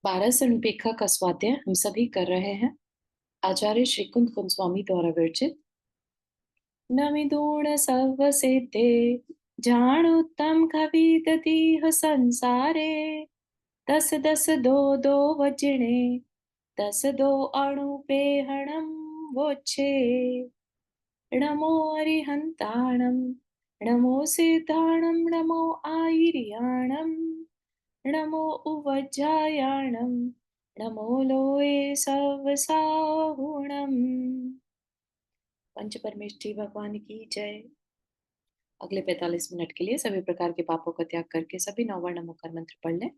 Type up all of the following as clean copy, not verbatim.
पारस अनुपेक्षा का स्वाध्याय हम सभी कर रहे हैं। आचार्य श्री कुंद कुंद स्वामी द्वारा विरचित। नमिदूण सव सिद्धे जाणु तम कवि ददीह संसारे। दस दस दो दो वजने दस दो अणुपेहणम वोच्छे। नमो अरिहंताणम नमो सिद्धाणम नमो आयर्याणम नमो उवज्जायाणम नमो लोये सवसाहुणम। पंच परमेष्ठी भगवान की जय। अगले 45 मिनट के लिए सभी प्रकार के पापों का त्याग करके सभी नौवर्ण मुखर मंत्र पढ़ लें।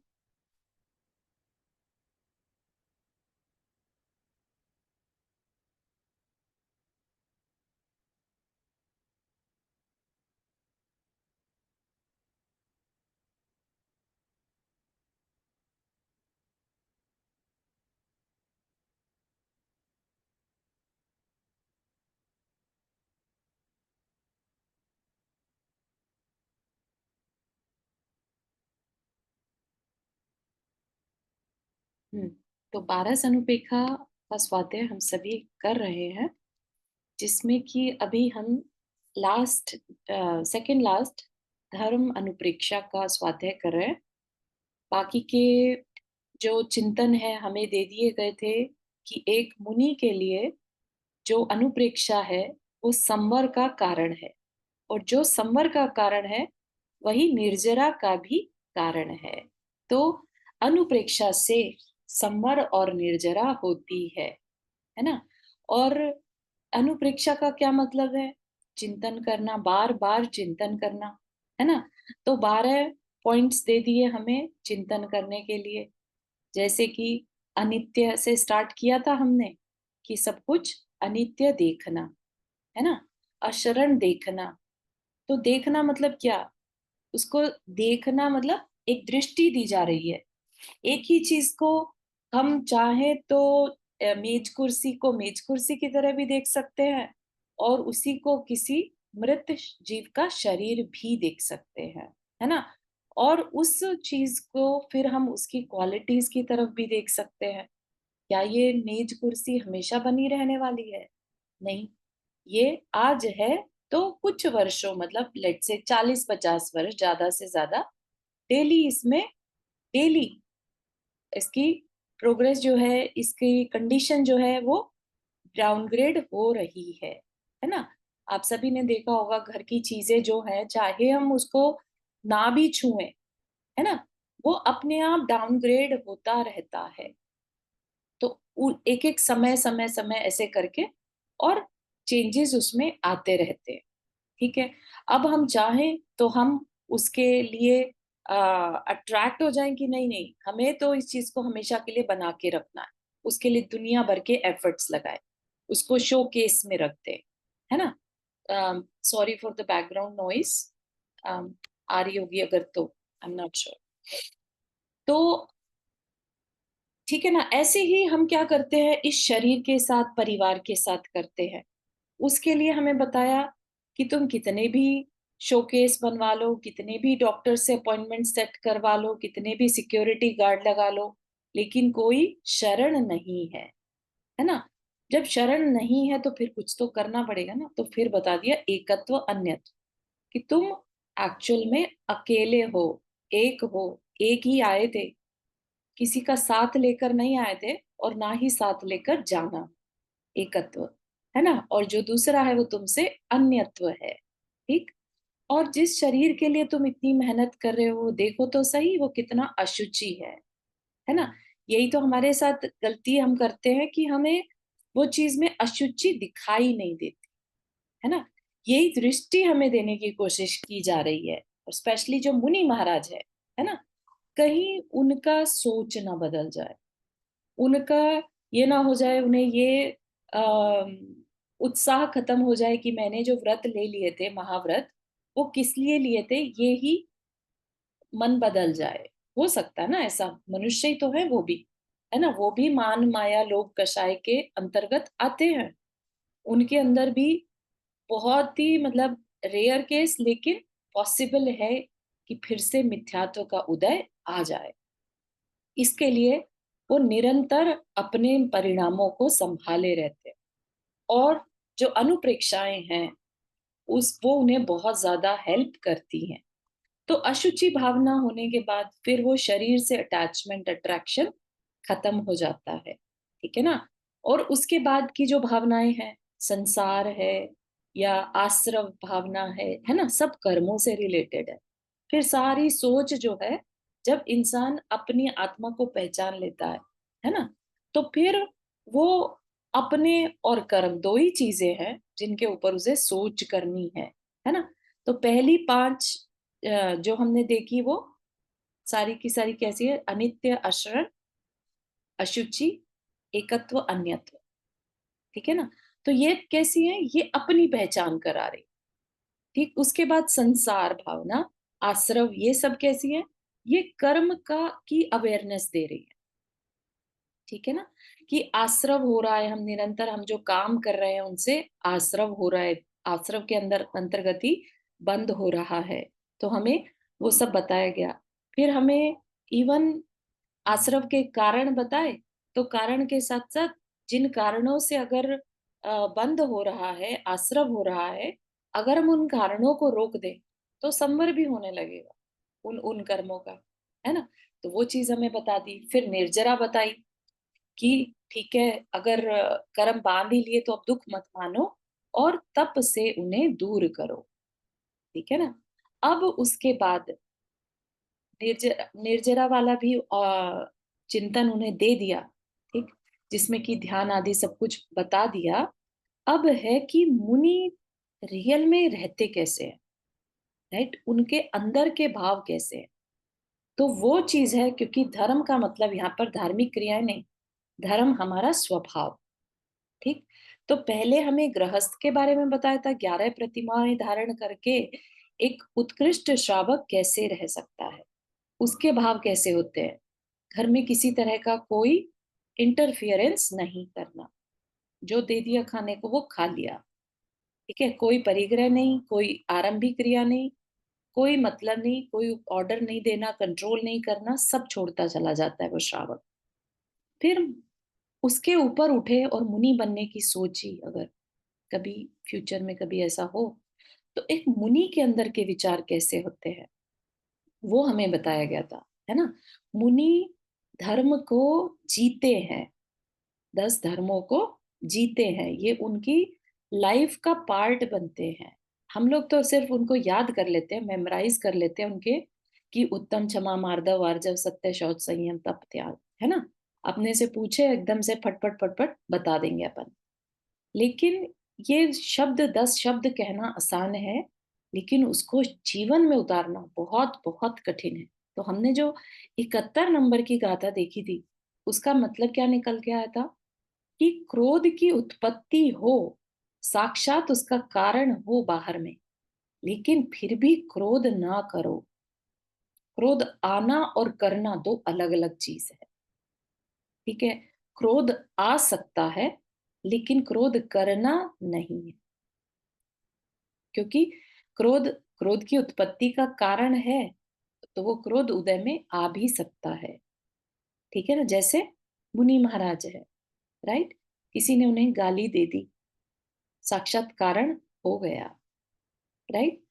तो 12 अनुपेक्षा का स्वाध्याय हम सभी कर रहे हैं, जिसमें कि अभी हम लास्ट सेकंड लास्ट धर्म अनुप्रेक्षा का स्वाध्याय कर रहे हैं। बाकी के जो चिंतन है हमें दे दिए गए थे कि एक मुनि के लिए जो अनुप्रेक्षा है वो संवर का कारण है, और जो संवर का कारण है वही निर्जरा का भी कारण है। तो अनुप्रेक्षा से संवर और निर्जरा होती है ना। और अनुप्रेक्षा का क्या मतलब है? चिंतन करना, बार बार चिंतन करना, है ना। तो 12 पॉइंट्स दे दिए हमें चिंतन करने के लिए। जैसे कि अनित्य से स्टार्ट किया था हमने, कि सब कुछ अनित्य देखना, है ना। अशरण देखना। तो देखना मतलब क्या? उसको देखना मतलब एक दृष्टि दी जा रही है। एक ही चीज को हम चाहे तो मेज कुर्सी को मेज कुर्सी की तरह भी देख सकते हैं, और उसी को किसी मृत जीव का शरीर भी देख सकते हैं, है ना। और उस चीज को फिर हम उसकी क्वालिटीज की तरफ भी देख सकते हैं। क्या ये मेज कुर्सी हमेशा बनी रहने वाली है? नहीं। ये आज है तो कुछ वर्षों, मतलब लेट से 40-50 वर्ष ज्यादा से ज्यादा, डेली इसमें डेली इसकी प्रोग्रेस जो है, इसकी कंडीशन जो है वो डाउनग्रेड हो रही है ना। आप सभी ने देखा होगा घर की चीजें जो है, चाहे हम उसको ना भी छुएं, है ना, वो अपने आप डाउनग्रेड होता रहता है। तो एक एक समय समय समय ऐसे करके और चेंजेस उसमें आते रहते हैं। ठीक है। अब हम चाहें तो हम उसके लिए अट्रैक्ट हो जाएं कि नहीं नहीं, हमें तो इस चीज को हमेशा के लिए बना के रखना है। उसके लिए दुनिया भर के एफर्ट्स लगाए, उसको शो केस में रखते हैं, है ना। Sorry for the background noise. आ रही होगी अगर तो, आई एम नॉट श्योर। तो ठीक है ना, ऐसे ही हम क्या करते हैं इस शरीर के साथ, परिवार के साथ करते हैं। उसके लिए हमें बताया कि तुम कितने भी शोकेस बनवा लो, कितने भी डॉक्टर से अपॉइंटमेंट सेट करवा लो, कितने भी सिक्योरिटी गार्ड लगा लो, लेकिन कोई शरण नहीं है ना। जब शरण नहीं है तो फिर कुछ तो करना पड़ेगा ना। तो फिर बता दिया एकत्व अन्यत्व, कि तुम एक्चुअल में अकेले हो, एक हो, एक ही आए थे, किसी का साथ लेकर नहीं आए थे, और ना ही साथ लेकर जाना। एकत्व, है ना। और जो दूसरा है वो तुमसे अन्यत्व है। ठीक। और जिस शरीर के लिए तुम इतनी मेहनत कर रहे हो, देखो तो सही वो कितना अशुचि है ना। यही तो हमारे साथ गलती हम करते हैं कि हमें वो चीज में अशुचि दिखाई नहीं देती, है ना। यही दृष्टि हमें देने की कोशिश की जा रही है। और स्पेशली जो मुनि महाराज है ना, कहीं उनका सोच ना बदल जाए, उनका ये ना हो जाए, उन्हें ये उत्साह खत्म हो जाए कि मैंने जो व्रत ले लिए थे, महाव्रत, वो किस लिए लिए थे, ये ही मन बदल जाए। हो सकता है ना ऐसा, मनुष्य ही तो है वो भी, है ना। वो भी मान माया लोभ कषाय के अंतर्गत आते हैं। उनके अंदर भी बहुत ही मतलब रेयर केस, लेकिन पॉसिबल है कि फिर से मिथ्यात्व का उदय आ जाए। इसके लिए वो निरंतर अपने परिणामों को संभाले रहते हैं। और जो अनुप्रेक्षाएं हैं उस वो उन्हें बहुत ज्यादा हेल्प करती हैं। तो अशुचि भावना होने के बाद फिर वो शरीर से अटैचमेंट अट्रैक्शन खत्म हो जाता है, ठीक है ना। और उसके बाद की जो भावनाएं हैं, संसार है या आश्रव भावना है ना, सब कर्मों से रिलेटेड है। फिर सारी सोच जो है, जब इंसान अपनी आत्मा को पहचान लेता है ना, तो फिर वो अपने और कर्म दो ही चीजें हैं जिनके ऊपर उसे सोच करनी है ना। तो पहली पांच जो हमने देखी वो सारी की सारी कैसी है, अनित्य, अशरण, अशुचि, एकत्व, अन्यत्व, ठीक है ना। तो ये कैसी है, ये अपनी पहचान करा रही। ठीक, उसके बाद संसार भावना, आश्रव, ये सब कैसी है, ये कर्म का की अवेयरनेस दे रही है, ठीक है ना। कि आश्रव हो रहा है, हम निरंतर हम जो काम कर रहे हैं उनसे आश्रव हो रहा है, आश्रव के अंदर अंतर्गत ही बंद हो रहा है। तो हमें वो सब बताया गया। फिर हमें इवन आश्रव के कारण बताए। तो कारण के साथ साथ जिन कारणों से अगर बंद हो रहा है, आश्रव हो रहा है, अगर हम उन कारणों को रोक दें तो संवर भी होने लगेगा उन उन कर्मों का, है ना। तो वो चीज हमें बता दी। फिर निर्जरा बताई कि ठीक है, अगर कर्म बांध ही लिए तो अब दुख मत मानो और तप से उन्हें दूर करो, ठीक है ना। अब उसके बाद निर्जरा वाला भी चिंतन उन्हें दे दिया, ठीक, जिसमें कि ध्यान आदि सब कुछ बता दिया। अब है कि मुनि रियल में रहते कैसे हैं, राइट, उनके अंदर के भाव कैसे हैं। तो वो चीज है, क्योंकि धर्म का मतलब यहाँ पर धार्मिक क्रियाएं नहीं, धर्म हमारा स्वभाव, ठीक। तो पहले हमें गृहस्थ के बारे में बताया था, 11 प्रतिमाएं धारण करके एक उत्कृष्ट श्रावक कैसे रह सकता है, उसके भाव कैसे होते हैं। घर में किसी तरह का कोई इंटरफियरेंस नहीं करना, जो दे दिया खाने को वो खा लिया, ठीक है। कोई परिग्रह नहीं, कोई आरंभिक क्रिया नहीं, कोई मतलब नहीं, कोई ऑर्डर नहीं देना, कंट्रोल नहीं करना, सब छोड़ता चला जाता है वो श्रावक। फिर उसके ऊपर उठे और मुनि बनने की सोची, अगर कभी फ्यूचर में कभी ऐसा हो, तो एक मुनि के अंदर के विचार कैसे होते हैं वो हमें बताया गया था, है ना। मुनि धर्म को जीते हैं, 10 धर्मों को जीते हैं, ये उनकी लाइफ का पार्ट बनते हैं। हम लोग तो सिर्फ उनको याद कर लेते हैं, मेमोराइज कर लेते हैं उनके, कि उत्तम, क्षमा, मार्दव, आर्जव, सत्य, शौच, संयम, तप, त्याग, है ना। अपने से पूछे एकदम से फटफट फटफट बता देंगे अपन। लेकिन ये शब्द, 10 शब्द कहना आसान है, लेकिन उसको जीवन में उतारना बहुत बहुत कठिन है। तो हमने जो 71 नंबर की गाथा देखी थी, उसका मतलब क्या निकल के आया था, कि क्रोध की उत्पत्ति हो, साक्षात उसका कारण हो बाहर में, लेकिन फिर भी क्रोध ना करो। क्रोध आना और करना दो अलग अलग चीज है, ठीक है। क्रोध आ सकता है, लेकिन क्रोध करना नहीं है, क्योंकि क्रोध क्रोध की उत्पत्ति का कारण है, तो वो क्रोध उदय में आ भी सकता है, ठीक है ना। जैसे मुनि महाराज है, राइट, किसी ने उन्हें गाली दे दी, साक्षात कारण हो गया, राइट।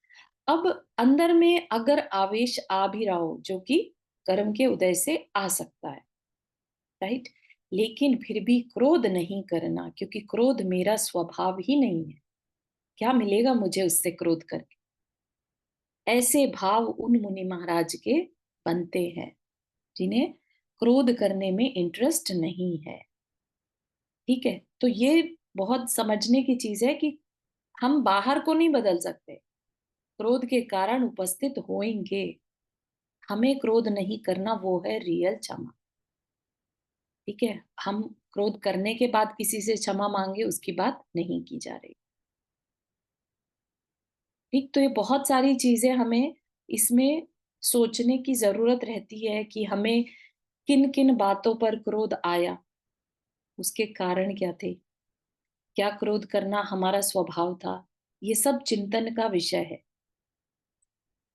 अब अंदर में अगर आवेश आ भी रहा हो, जो कि कर्म के उदय से आ सकता है, राइट, लेकिन फिर भी क्रोध नहीं करना, क्योंकि क्रोध मेरा स्वभाव ही नहीं है। क्या मिलेगा मुझे उससे क्रोध करके। ऐसे भाव उन मुनि महाराज के बनते हैं जिन्हें क्रोध करने में इंटरेस्ट नहीं है, ठीक है। तो ये बहुत समझने की चीज है कि हम बाहर को नहीं बदल सकते, क्रोध के कारण उपस्थित होंगे, हमें क्रोध नहीं करना, वो है रियल क्षमा, ठीक है। हम क्रोध करने के बाद किसी से क्षमा मांगे, उसकी बात नहीं की जा रही, ठीक। तो ये बहुत सारी चीजें हमें इसमें सोचने की जरूरत रहती है कि हमें किन किन बातों पर क्रोध आया, उसके कारण क्या थे, क्या क्रोध करना हमारा स्वभाव था। ये सब चिंतन का विषय है,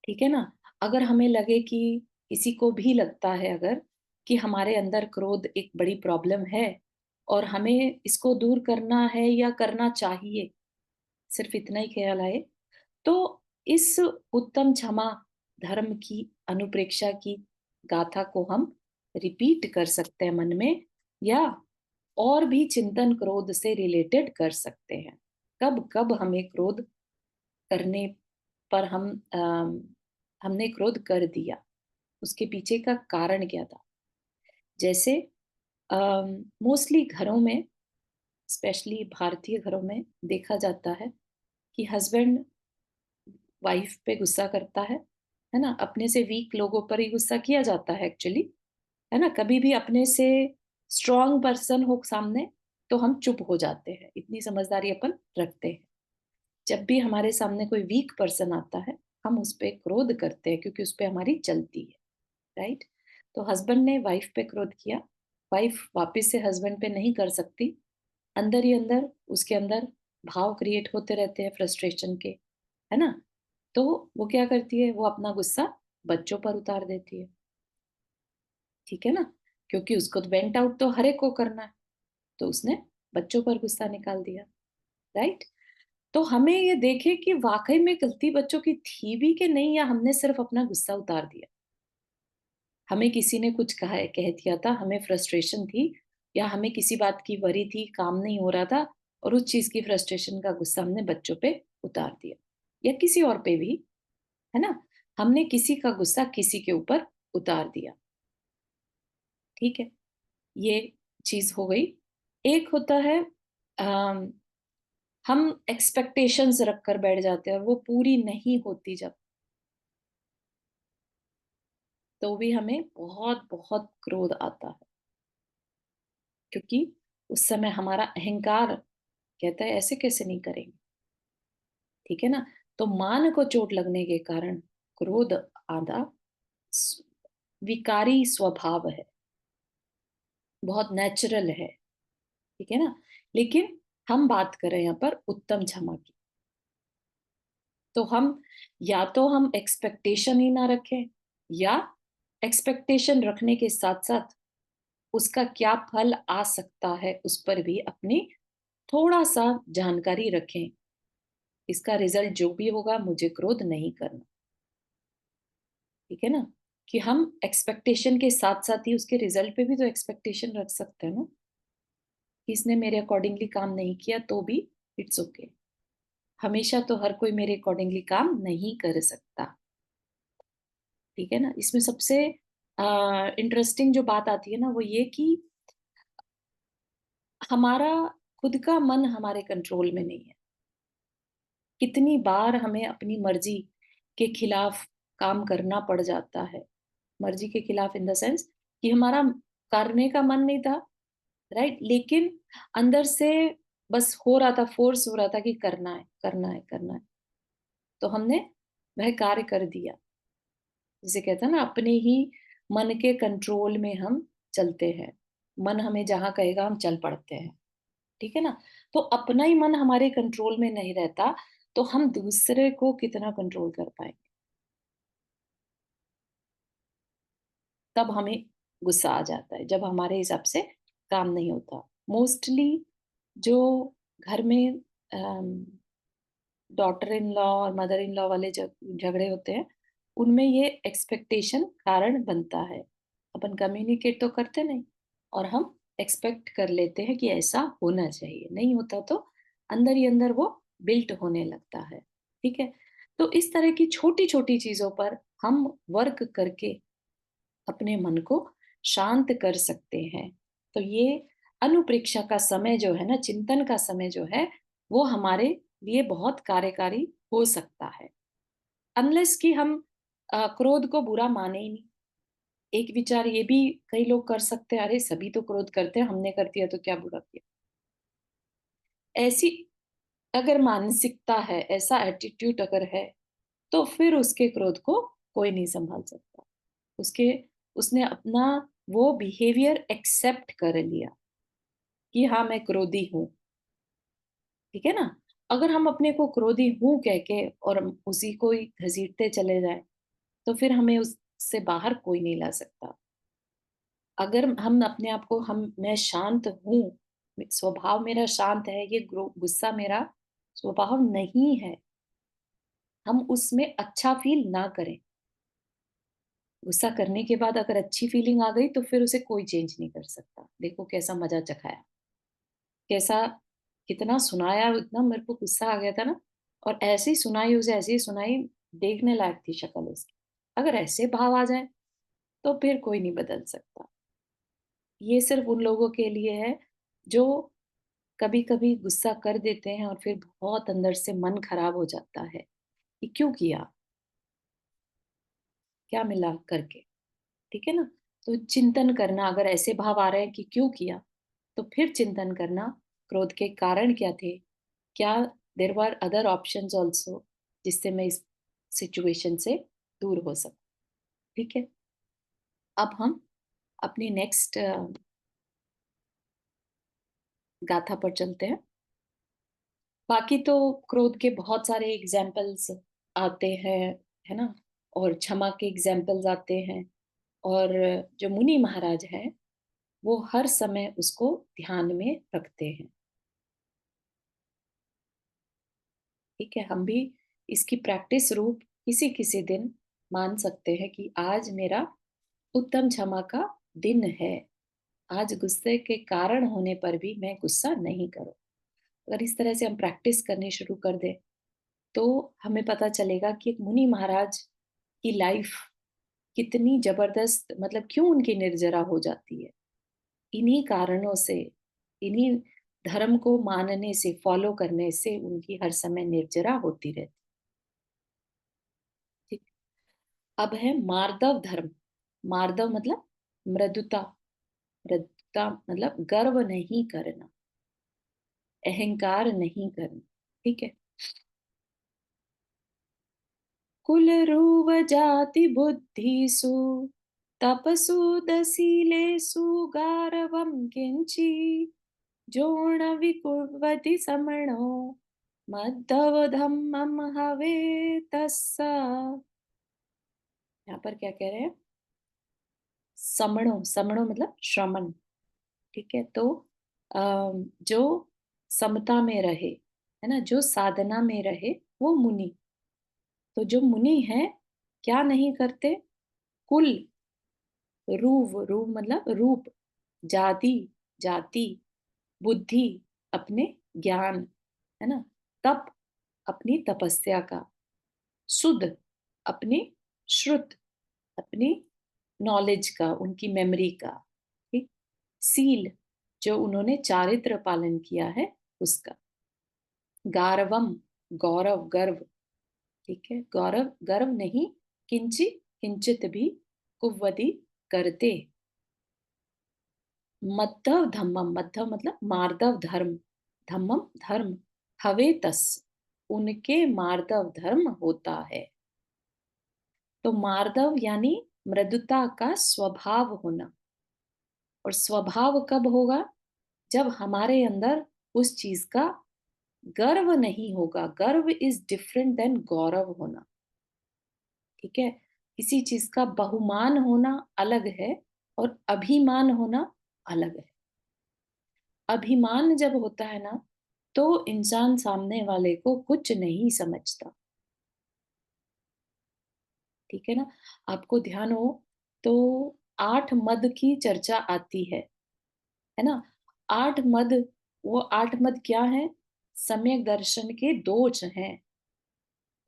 ठीक है ना। अगर हमें लगे कि किसी को भी लगता है अगर कि हमारे अंदर क्रोध एक बड़ी प्रॉब्लम है और हमें इसको दूर करना है या करना चाहिए, सिर्फ इतना ही ख्याल आए, तो इस उत्तम क्षमा धर्म की अनुप्रेक्षा की गाथा को हम रिपीट कर सकते हैं मन में, या और भी चिंतन क्रोध से रिलेटेड कर सकते हैं। कब कब हमें क्रोध करने पर हमने क्रोध कर दिया, उसके पीछे का कारण क्या था। जैसे मोस्टली घरों में, स्पेशली भारतीय घरों में देखा जाता है कि हस्बैंड वाइफ पे गुस्सा करता है ना। अपने से वीक लोगों पर ही गुस्सा किया जाता है एक्चुअली, है ना। कभी भी अपने से स्ट्रांग पर्सन हो सामने तो हम चुप हो जाते हैं, इतनी समझदारी अपन रखते हैं। जब भी हमारे सामने कोई वीक पर्सन आता है, हम उस पे क्रोध करते हैं क्योंकि उस पे हमारी चलती है, राइट। तो हस्बैंड ने वाइफ पे क्रोध किया, वाइफ वापस से हस्बैंड पे नहीं कर सकती, अंदर ही अंदर उसके अंदर भाव क्रिएट होते रहते हैं फ्रस्ट्रेशन के, है ना। तो वो क्या करती है, वो अपना गुस्सा बच्चों पर उतार देती है, ठीक है ना। क्योंकि उसको तो वेंट आउट तो हर एक को करना है, तो उसने बच्चों पर गुस्सा निकाल दिया, राइट। तो हमें ये देखे कि वाकई में गलती बच्चों की थी भी कि नहीं, या हमने सिर्फ अपना गुस्सा उतार दिया। हमें किसी ने कुछ कह दिया था, हमें फ्रस्ट्रेशन थी, या हमें किसी बात की वरी थी, काम नहीं हो रहा था, और उस चीज की फ्रस्ट्रेशन का गुस्सा हमने बच्चों पे उतार दिया, या किसी और पे भी, है ना। हमने किसी का गुस्सा किसी के ऊपर उतार दिया, ठीक है। ये चीज हो गई। एक होता है अम, हम एक्सपेक्टेशंस रख कर बैठ जाते हैं और वो पूरी नहीं होती जब, तो भी हमें बहुत बहुत क्रोध आता है, क्योंकि उस समय हमारा अहंकार कहता है ऐसे कैसे नहीं करेंगे, ठीक है ना। तो मान को चोट लगने के कारण क्रोध आना स- विकारी स्वभाव है, बहुत नेचुरल है, ठीक है ना। लेकिन हम बात कर रहे हैं यहाँ पर उत्तम क्षमा की। तो हम, या तो हम एक्सपेक्टेशन ही ना रखें, या एक्सपेक्टेशन रखने के साथ साथ उसका क्या फल आ सकता है उस पर भी अपनी थोड़ा सा जानकारी रखें। इसका रिजल्ट जो भी होगा, मुझे क्रोध नहीं करना, ठीक है ना। कि हम एक्सपेक्टेशन के साथ साथ ही उसके रिजल्ट पे भी तो एक्सपेक्टेशन रख सकते हैं ना, कि इसने मेरे अकॉर्डिंगली काम नहीं किया तो भी इट्स ओके। हमेशा तो हर कोई मेरे अकॉर्डिंगली काम नहीं कर सकता, ठीक है ना। इसमें सबसे इंटरेस्टिंग जो बात आती है ना, वो ये कि हमारा खुद का मन हमारे कंट्रोल में नहीं है। कितनी बार हमें अपनी मर्जी के खिलाफ काम करना पड़ जाता है। मर्जी के खिलाफ इन द सेंस कि हमारा करने का मन नहीं था, राइट, लेकिन अंदर से बस हो रहा था, फोर्स हो रहा था कि करना है, करना है, करना है, तो हमने वह कार्य कर दिया। जिसे कहते हैं ना, अपने ही मन के कंट्रोल में हम चलते हैं। मन हमें जहां कहेगा हम चल पड़ते हैं, ठीक है ना। तो अपना ही मन हमारे कंट्रोल में नहीं रहता, तो हम दूसरे को कितना कंट्रोल कर पाएंगे। तब हमें गुस्सा आ जाता है जब हमारे हिसाब से काम नहीं होता। मोस्टली जो घर में डॉटर इन लॉ और मदर इन लॉ वाले झगड़े होते हैं, उनमें ये एक्सपेक्टेशन कारण बनता है। अपन कम्युनिकेट तो करते नहीं, और हम एक्सपेक्ट कर लेते हैं कि ऐसा होना चाहिए, नहीं होता तो अंदर ही अंदर वो बिल्ट होने लगता है, ठीक है। तो इस तरह की छोटी छोटी चीजों पर हम वर्क करके अपने मन को शांत कर सकते हैं। तो ये अनुप्रेक्षा का समय जो है ना, चिंतन का समय जो है, वो हमारे लिए बहुत कार्यकारी हो सकता है, अनलेस कि हम क्रोध को बुरा माने ही नहीं। एक विचार ये भी कई लोग कर सकते हैं, अरे सभी तो क्रोध करते हैं, हमने कर दिया तो क्या बुरा किया। ऐसी अगर मानसिकता है, ऐसा एटीट्यूड अगर है, तो फिर उसके क्रोध को कोई नहीं संभाल सकता। उसके उसने अपना वो बिहेवियर एक्सेप्ट कर लिया कि हाँ मैं क्रोधी हूँ, ठीक है ना। अगर हम अपने को क्रोधी हूँ कह के और हम उसी को ही घसीटते चले जाए, तो फिर हमें उससे बाहर कोई नहीं ला सकता। अगर हम अपने आप को मैं शांत हूँ, स्वभाव मेरा शांत है, ये गुस्सा मेरा स्वभाव नहीं है, हम उसमें अच्छा फील ना करें। गुस्सा करने के बाद अगर अच्छी फीलिंग आ गई तो फिर उसे कोई चेंज नहीं कर सकता। देखो कैसा मजा चखाया, कैसा कितना सुनाया, इतना मेरे को गुस्सा आ गया था ना, और ऐसे ही सुनाई उसे, ऐसे ही सुनाई, देखने लायक थी शक्ल उसकी। अगर ऐसे भाव आ जाए तो फिर कोई नहीं बदल सकता। ये सिर्फ उन लोगों के लिए है जो कभी-कभी गुस्सा कर देते हैं और फिर बहुत अंदर से मन खराब हो जाता है कि क्यों किया? क्या मिला करके? ठीक है ना? तो चिंतन करना, अगर ऐसे भाव आ रहे हैं कि क्यों किया? तो फिर चिंतन करना, क्रोध के कारण क्या थे? क्या there were other options also, जिससे मैं इस सिचुएशन से दूर हो सकूँ, ठीक है? अब हम अपनी नेक्स्ट गाथा पर चलते हैं। बाकी तो क्रोध के बहुत सारे एग्जाम्पल्स आते हैं, है ना? और क्षमा के एग्जाम्पल्स आते हैं, और जो मुनि महाराज हैं, वो हर समय उसको ध्यान में रखते हैं। ठीक है? हम भी इसकी प्रैक्टिस रूप किसी-किसी दिन मान सकते हैं कि आज मेरा उत्तम क्षमा का दिन है। आज गुस्से के कारण होने पर भी मैं गुस्सा नहीं करूँ। अगर इस तरह से हम प्रैक्टिस करनी शुरू कर दें, तो हमें पता चलेगा कि एक मुनि महाराज की लाइफ कितनी जबरदस्त, मतलब क्यों उनकी निर्जरा हो जाती है। इन्हीं कारणों से, इन्हीं धर्म को मानने से, फॉलो करने से उनकी हर समय निर्जरा होती रहती। ठीक। अब है मार्दव धर्म। मार्दव मतलब मृदुता। मृदुता मतलब गर्व नहीं करना, अहंकार नहीं करना। ठीक है? कुल रूव जाति बुद्धिषु तपसु दशीलेषु गारवं किंची जोण विकुर्वति समणो मद्धव धम्मम हवे तस्सा। यहाँ पर क्या कह रहे हैं? समणो, समणो मतलब श्रमण। ठीक है? तो जो समता में रहे, है ना, जो साधना में रहे, वो मुनि। तो जो मुनि है, क्या नहीं करते? कुल, रूव, रूव मतलब रूप, जाति, जाति, बुद्धि अपने ज्ञान, है ना, तप अपनी तपस्या का, सुध अपनी श्रुत, अपनी नॉलेज का, उनकी मेमोरी का, ठीक, सील जो उन्होंने चारित्र पालन किया है उसका, गारवम गौरव, गर्व। ठीक है? गौरव गर्व नहीं, किंची किंचित भी, कुव्वति करते, मद्धव धम्मम, मद्धव मतलब मार्दव धर्म, धम्मम धर्म, हवे तस उनके मार्दव धर्म होता है। तो मार्दव यानी मृदुता का स्वभाव होना। और स्वभाव कब होगा? जब हमारे अंदर उस चीज का गर्व नहीं होगा। गर्व इज डिफरेंट देन गौरव होना। ठीक है? किसी चीज का बहुमान होना अलग है और अभिमान होना अलग है। अभिमान जब होता है ना, तो इंसान सामने वाले को कुछ नहीं समझता। ठीक है ना? आपको ध्यान हो तो 8 मद की चर्चा आती है ना? 8 मद, वो 8 मद क्या है? सम्यक दर्शन के दोष हैं।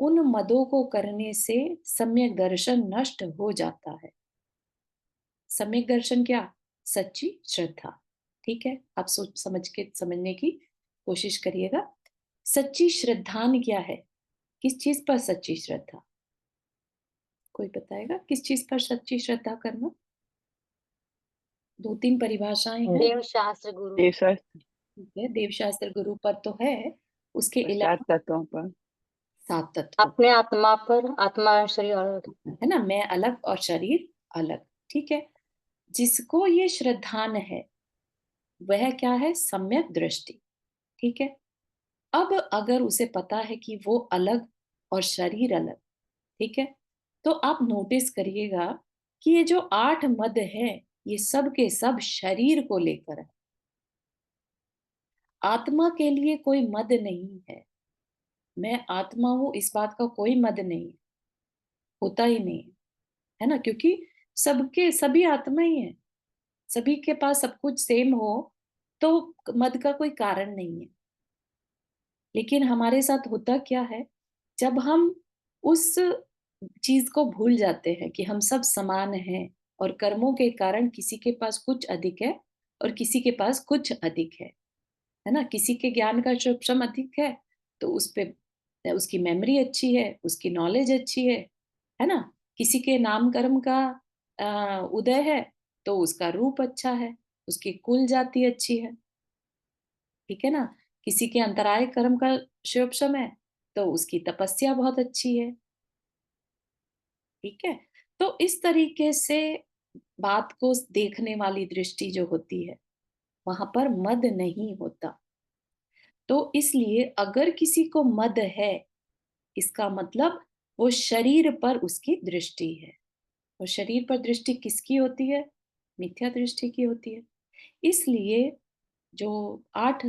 उन मदों को करने से सम्यक दर्शन नष्ट हो जाता है। सम्यक दर्शन क्या? सच्ची श्रद्धा। ठीक है? आप सोच समझ के समझने की कोशिश करिएगा। सच्ची श्रद्धान क्या है? किस चीज पर सच्ची श्रद्धा? कोई बताएगा किस चीज पर सच्ची श्रद्धा करना? 2-3 परिभाषाएं हैं। देव शास्त्र गुरु। देवशास्त्र ठीक है, देवशास्त्र गुरु पर तो है, उसके और सात अलावा तत्वों पर। 7 तत्वों, अपने आत्मा पर, आत्मा शरीर और है ना, मैं अलग और शरीर अलग। ठीक है? जिसको ये श्रद्धान है, वह क्या है? सम्यक दृष्टि। ठीक है? अब अगर उसे पता है कि वो अलग और शरीर अलग, ठीक है, तो आप नोटिस करिएगा कि ये जो 8 मद है, ये सब के सब शरीर को लेकर है। आत्मा के लिए कोई मद नहीं है। मैं आत्मा हूँ इस बात का कोई मद नहीं है, होता ही नहीं है, है ना? क्योंकि सबके सभी आत्मा ही है। सभी के पास सब कुछ सेम हो तो मद का कोई कारण नहीं है। लेकिन हमारे साथ होता क्या है, जब हम उस चीज को भूल जाते हैं कि हम सब समान हैं और कर्मों के कारण किसी के पास कुछ अधिक है और किसी के पास कुछ अधिक है ना? किसी के ज्ञान का सूक्ष्म अधिक है तो उस पे उसकी मेमोरी अच्छी है, उसकी नॉलेज अच्छी है ना? किसी के नाम कर्म का उदय है तो उसका रूप अच्छा है, उसकी कुल जाति अच्छी है, ठीक है ना? किसी के अंतराय कर्म का सूक्ष्म है तो उसकी तपस्या बहुत अच्छी है, ठीक है? तो इस तरीके से बात को देखने वाली दृष्टि जो होती है, वहां पर मद नहीं होता। तो इसलिए अगर किसी को मद है, इसका मतलब वो शरीर पर उसकी दृष्टि है। और शरीर पर दृष्टि किसकी होती है? मिथ्या दृष्टि की होती है। इसलिए जो 8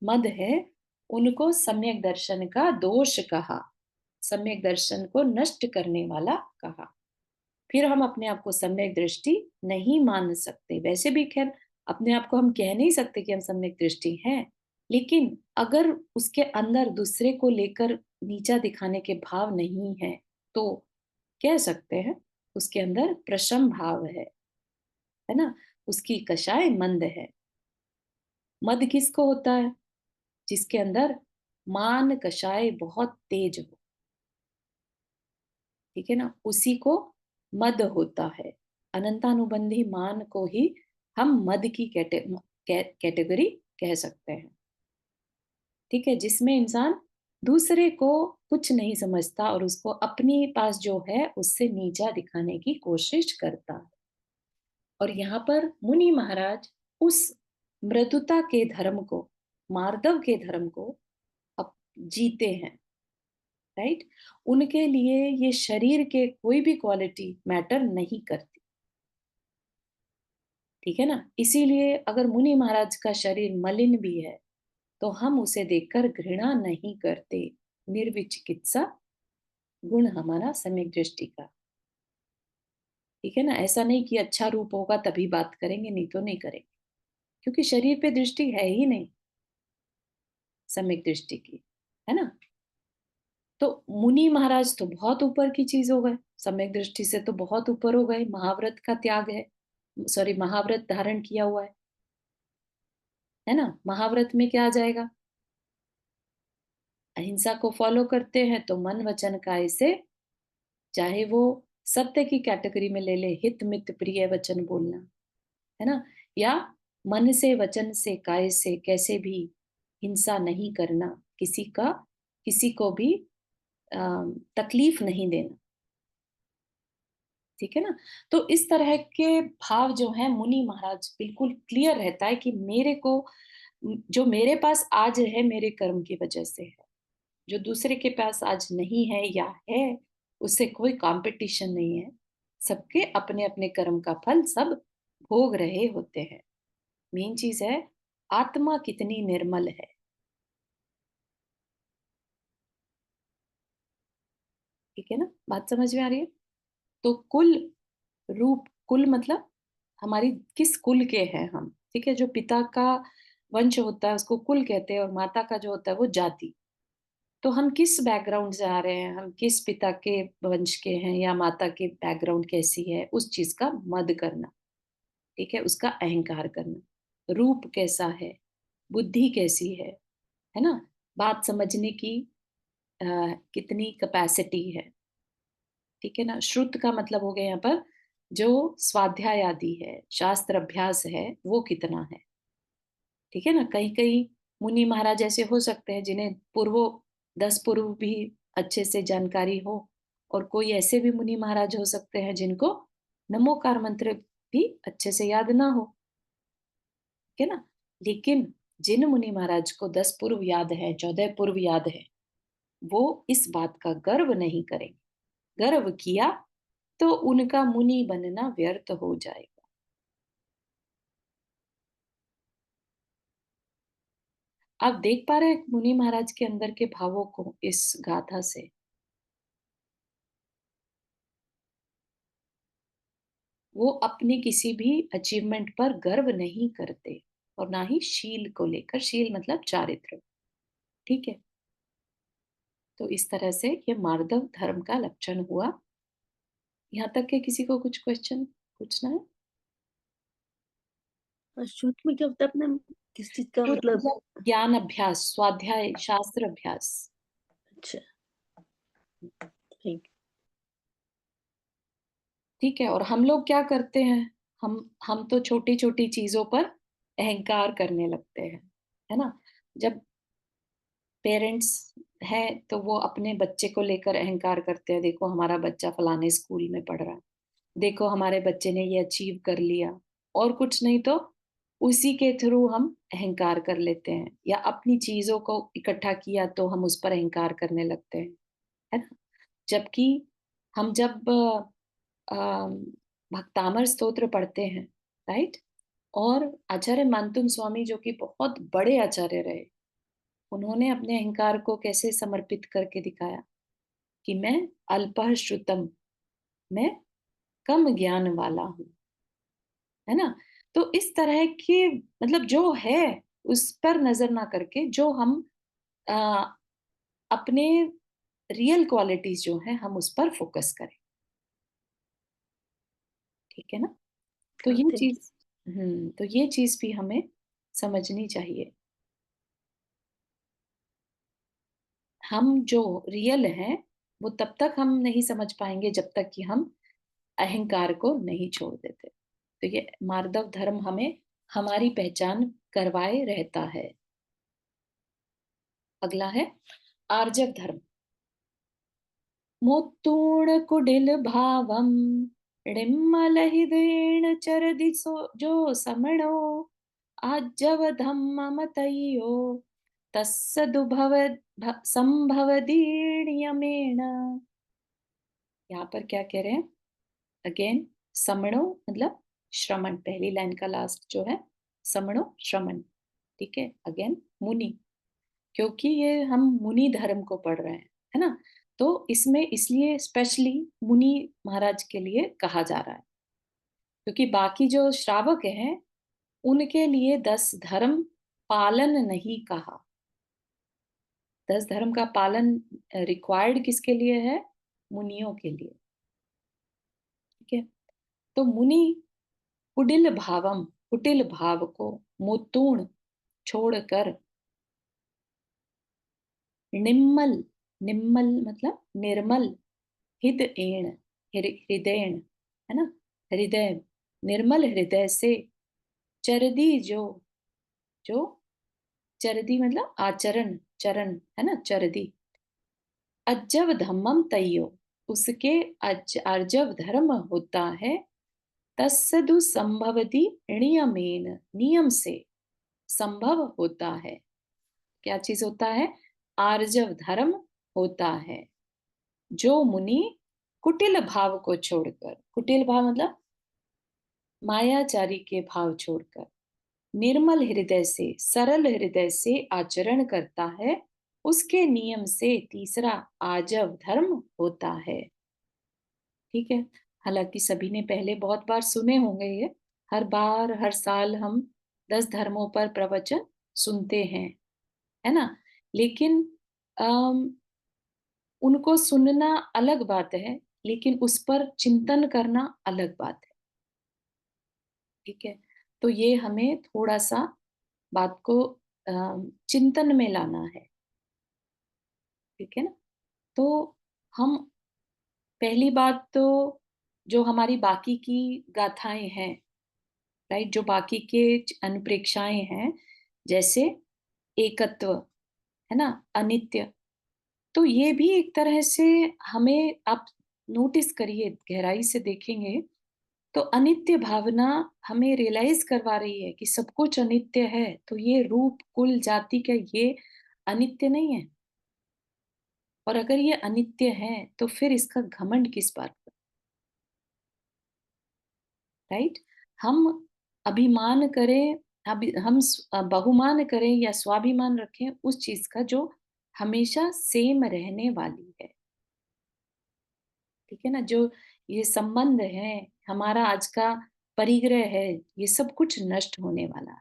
मद है, उनको सम्यक दर्शन का दोष कहा। सम्यक दर्शन को नष्ट करने वाला कहा। फिर हम अपने आप को सम्यक दृष्टि नहीं मान सकते। वैसे भी खैर अपने आप को हम कह नहीं सकते कि हम सम्यक दृष्टि हैं, लेकिन अगर उसके अंदर दूसरे को लेकर नीचा दिखाने के भाव नहीं है, तो कह सकते हैं उसके अंदर प्रशम भाव है ना? उसकी कषाय मंद है। मद किसको होता है? जिसके अंदर मान कषाय बहुत तेज हो, ठीक है ना? उसी को मद होता है। अनंतानुबंधी मान को ही हम मद की कैटेगरी कह सकते हैं, ठीक है? जिसमें इंसान दूसरे को कुछ नहीं समझता और उसको अपने पास जो है उससे नीचा दिखाने की कोशिश करता है। और यहाँ पर मुनि महाराज उस मृदुता के धर्म को, मार्दव के धर्म को अप जीते हैं, राइट? उनके लिए ये शरीर के कोई भी क्वालिटी मैटर नहीं करती, ठीक है ना? इसीलिए अगर मुनि महाराज का शरीर मलिन भी है तो हम उसे देखकर घृणा नहीं करते। निर्विचिकित्सा गुण हमारा सम्यक दृष्टि का, ठीक है ना? ऐसा नहीं कि अच्छा रूप होगा तभी बात करेंगे, नहीं तो नहीं करेंगे, क्योंकि शरीर पे दृष्टि है ही नहीं सम्यक दृष्टि की, है ना? तो मुनि महाराज तो बहुत ऊपर की चीज हो गए, सम्यक दृष्टि से तो बहुत ऊपर हो गए। महाव्रत का त्याग है, सॉरी, महाव्रत धारण किया हुआ है ना? महाव्रत में क्या आ जाएगा? अहिंसा को फॉलो करते हैं तो मन वचन काय से, चाहे वो सत्य की कैटेगरी में ले ले, हित मित प्रिय वचन बोलना, है ना? या मन से वचन से काय से कैसे भी हिंसा नहीं करना, किसी का किसी को भी अ, तकलीफ नहीं देना, ठीक है ना? तो इस तरह के भाव जो है मुनि महाराज बिल्कुल क्लियर रहता है कि मेरे को जो मेरे पास आज है मेरे कर्म की वजह से है, जो दूसरे के पास आज नहीं है या है उससे कोई कंपटीशन नहीं है। सबके अपने अपने कर्म का फल सब भोग रहे होते हैं। मेन चीज है आत्मा कितनी निर्मल है, ठीक है ना? बात समझ में आ रही है? तो कुल रूप, कुल मतलब हमारी किस कुल के हैं हम, ठीक है? जो पिता का वंश होता है उसको कुल कहते हैं और माता का जो होता है वो जाति। तो हम किस बैकग्राउंड से आ रहे हैं, हम किस पिता के वंश के हैं या माता की बैकग्राउंड कैसी है, उस चीज का मद करना, ठीक है? उसका अहंकार करना। रूप कैसा है, बुद्धि कैसी है ना? बात समझने की अ, कितनी कैपेसिटी है, ठीक है ना? श्रुत का मतलब हो गया यहाँ पर जो स्वाध्याय आदि है, शास्त्र अभ्यास है, वो कितना है, ठीक है ना? कहीं कहीं मुनि महाराज ऐसे हो सकते हैं जिन्हें पूर्वो 10 पूर्व भी अच्छे से जानकारी हो, और कोई ऐसे भी मुनि महाराज हो सकते हैं जिनको नमोकार मंत्र भी अच्छे से याद ना हो, ठीक है ना? लेकिन जिन मुनि महाराज को 10 पूर्व याद है, 14 पूर्व याद है, वो इस बात का गर्व नहीं करेंगे। गर्व किया तो उनका मुनि बनना व्यर्थ हो जाएगा। आप देख पा रहे हैं मुनि महाराज के अंदर के भावों को इस गाथा से? वो अपने किसी भी अचीवमेंट पर गर्व नहीं करते और ना ही शील को लेकर, शील मतलब चारित्र, ठीक है? तो इस तरह से ये मार्दव धर्म का लक्षण हुआ। यहाँ तक कि किसी को कुछ क्वेश्चन पूछना है? शुद्ध में क्या होता है अपने, किस चीज का तो मतलब? मतलब ज्ञान अभ्यास, स्वाध्याय, शास्त्र अभ्यास। अच्छा, ठीक। ठीक है, और हम लोग क्या करते हैं? हम तो छोटी छोटी चीजों पर अहंकार करने लगते हैं, है ना? जब पेरेंट्स हैं तो वो अपने बच्चे को लेकर अहंकार करते हैं, देखो हमारा बच्चा फलाने स्कूल में पढ़ रहा है, देखो हमारे बच्चे ने ये अचीव कर लिया, और कुछ नहीं तो उसी के थ्रू हम अहंकार कर लेते हैं, या अपनी चीजों को इकट्ठा किया तो हम उस पर अहंकार करने लगते हैं, है ना? जबकि हम जब भक्तामर स्तोत्र पढ़ते हैं, राइट, और आचार्य मानतुम स्वामी जो कि बहुत बड़े आचार्य रहे, उन्होंने अपने अहंकार को कैसे समर्पित करके दिखाया कि मैं अल्पः श्रुतम, मैं कम ज्ञान वाला हूं, है ना? तो इस तरह के मतलब जो है उस पर नजर ना करके, जो हम आ, अपने रियल क्वालिटीज जो है हम उस पर फोकस करें, ठीक है ना? तो हाँ, ये थैंक यू। चीज, तो ये चीज भी हमें समझनी चाहिए। हम जो रियल हैं वो तब तक हम नहीं समझ पाएंगे जब तक कि हम अहंकार को नहीं छोड़ देते। तो ये मार्दव धर्म हमें हमारी पहचान करवाए रहता है। अगला है आर्जव धर्म। मोत्तूण कुडिल भावम ड़िम्मल हृदयेण चरदि जो समणो आजव धम्म मतयो तस्सदुभव संभव दीर्यमेण। यहाँ पर क्या कह रहे हैं? अगेन, समणो मतलब श्रमण, पहली लाइन का लास्ट जो है समणो श्रमण, ठीक है? अगेन मुनि, क्योंकि ये हम मुनि धर्म को पढ़ रहे हैं, है ना? तो इसमें इसलिए स्पेशली मुनि महाराज के लिए कहा जा रहा है, क्योंकि बाकी जो श्रावक हैं उनके लिए 10 धर्म पालन नहीं कहा। 10 धर्म का पालन रिक्वायर्ड किसके लिए है? मुनियों के लिए, ठीक है? तो मुनि कुटिल भावम, कुटिल भाव को, मुतूण छोड़कर, निम्मल, निम्मल मतलब निर्मल, हृदयेण, हृदयेण, है ना? हृदय, निर्मल हृदय से, चरदी जो चरदी मतलब आचरण, चरण, है ना? चरदी, अज्जव धम्मम तയ്यो, उसके आर्जव धर्म होता है, तत्सदु संभवती नियमेन, नियम से संभव होता है। क्या चीज होता है? आर्जव धर्म होता है जो मुनि कुटिल भाव को छोड़कर, कुटिल भाव मतलब मायाचारी के भाव छोड़कर, निर्मल हृदय से, सरल हृदय से आचरण करता है, उसके नियम से तीसरा आजव धर्म होता है, ठीक है? हालांकि सभी ने पहले बहुत बार सुने होंगे ये, हर बार हर साल हम 10 धर्मों पर प्रवचन सुनते हैं, है ना? लेकिन अम, उनको सुनना अलग बात है, लेकिन उस पर चिंतन करना अलग बात है, ठीक है? तो ये हमें थोड़ा सा बात को चिंतन में लाना है, ठीक है ना? तो हम, पहली बात तो जो हमारी बाकी की गाथाएं हैं, राइट, जो बाकी के अनुप्रेक्षाएं हैं, जैसे एकत्व, है ना, अनित्य, तो ये भी एक तरह से हमें, आप नोटिस करिए, गहराई से देखेंगे तो अनित्य भावना हमें रियलाइज करवा रही है कि सब कुछ अनित्य है, तो ये रूप कुल जाति का ये अनित्य नहीं है। और अगर ये अनित्य है तो फिर इसका घमंड किस बात पर, राइट? हम अभिमान करें अब हम बहुमान करें या स्वाभिमान रखें उस चीज का जो हमेशा सेम रहने वाली है। ठीक है ना? जो ये संबंध है, हमारा आज का परिग्रह है, ये सब कुछ नष्ट होने वाला है।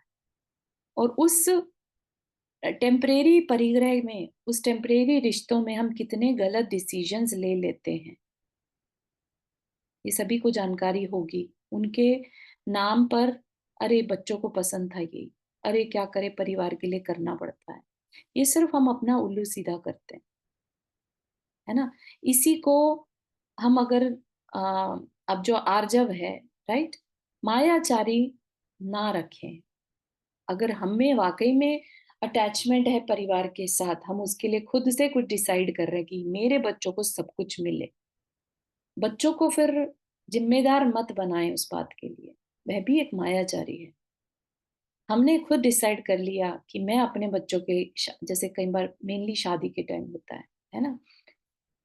और उस टेम्परेरी परिग्रह में, उस टेम्परेरी रिश्तों में हम कितने गलत डिसीजंस ले लेते हैं, ये सभी को जानकारी होगी। उनके नाम पर, अरे बच्चों को पसंद था ये, अरे क्या करे, परिवार के लिए करना पड़ता है। ये सिर्फ हम अपना उल्लू सीधा करते हैं, है ना? इसी को हम अगर अ, अब जो आर्जव है, राइट, मायाचारी ना रखें। अगर हमें वाकई में अटैचमेंट है परिवार के साथ, हम उसके लिए खुद से कुछ डिसाइड कर रहे हैं कि मेरे बच्चों को सब कुछ मिले, बच्चों को फिर जिम्मेदार मत बनाएं उस बात के लिए, वह भी एक मायाचारी है। हमने खुद डिसाइड कर लिया कि मैं अपने बच्चों के जैसे कई बार मेनली शादी के टाइम होता है ना?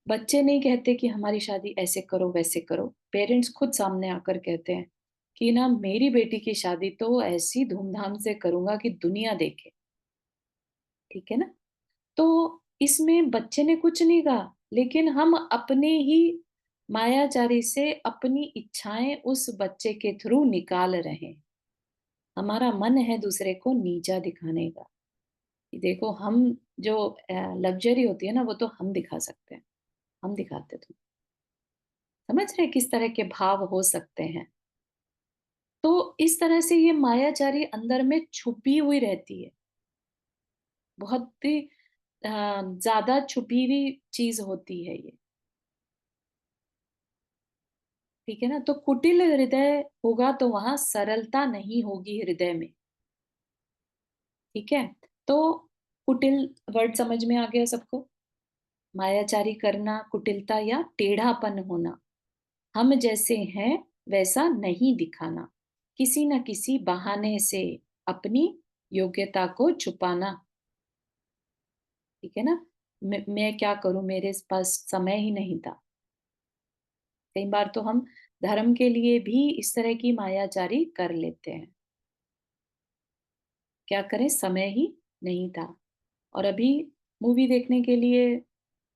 बच्चे नहीं कहते कि हमारी शादी ऐसे करो वैसे करो, पेरेंट्स खुद सामने आकर कहते हैं कि ना मेरी बेटी की शादी तो ऐसी धूमधाम से करूंगा कि दुनिया देखे। ठीक है ना? तो इसमें बच्चे ने कुछ नहीं कहा, लेकिन हम अपने ही मायाचारी से अपनी इच्छाएं उस बच्चे के थ्रू निकाल रहे हैं। हमारा मन है दूसरे को नीचा दिखाने का, कि देखो हम जो लग्जरी होती है ना, वो तो हम दिखा सकते हैं, हम दिखाते तुम। समझ रहे किस तरह के भाव हो सकते हैं? तो इस तरह से ये मायाचारी अंदर में छुपी हुई रहती है, बहुत ही ज्यादा छुपी हुई चीज होती है ये। ठीक है ना? तो कुटिल हृदय होगा तो वहां सरलता नहीं होगी हृदय में। ठीक है? तो कुटिल वर्ड समझ में आ गया सबको? मायाचारी करना, कुटिलता या टेढ़ापन होना, हम जैसे हैं वैसा नहीं दिखाना, किसी न किसी बहाने से अपनी योग्यता को छुपाना। ठीक है ना? मैं क्या करूं, मेरे पास समय ही नहीं था। कई बार तो हम धर्म के लिए भी इस तरह की मायाचारी कर लेते हैं। क्या करें, समय ही नहीं था। और अभी मूवी देखने के लिए,